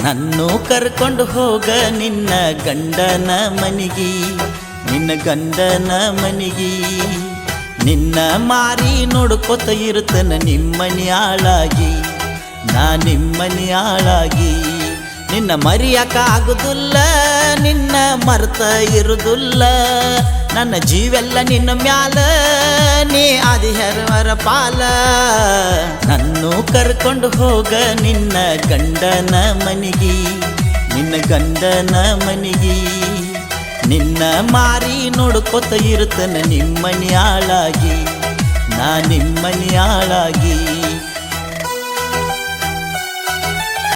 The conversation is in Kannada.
ನನ್ನು ಕರ್ಕೊಂಡು ಹೋಗ ನಿನ್ನ ಗಂಡನ ಮನಿಗಿ, ನಿನ್ನ ಗಂಡನ ಮನಿಗಿ. ನಿನ್ನ ಮಾರಿ ನೋಡ್ಕೊತ ಇರ್ತನ ನಿಮ್ಮನಿ ಆಳಾಗಿ, ನಾ ನಿಮ್ಮನಿ ಆಳಾಗಿ. ನಿನ್ನ ಮರಿಯಾಕ ಆಗುದಿಲ್ಲ, ನಿನ್ನ ಮರ್ತ ಇರುದಿಲ್ಲ. ನನ್ನ ಜೀವೆಲ್ಲ ನಿನ್ನ ಮ್ಯಾಲ, ನೀ ಆದಿಹರವರ ಪಾಲ. ನನ್ನು ಕರ್ಕೊಂಡು ಹೋಗ ನಿನ್ನ ಗಂಡನ ಮನಿಗಿ, ನಿನ್ನ ಗಂಡನ ಮನಿಗಿ. ನಿನ್ನ ಮಾರಿ ನೋಡ್ಕೊತ ಇರ್ತನ ನಿಮ್ಮನಿ ಆಳಾಗಿ, ನಾ ನಿಮ್ಮನಿ ಆಳಾಗಿ.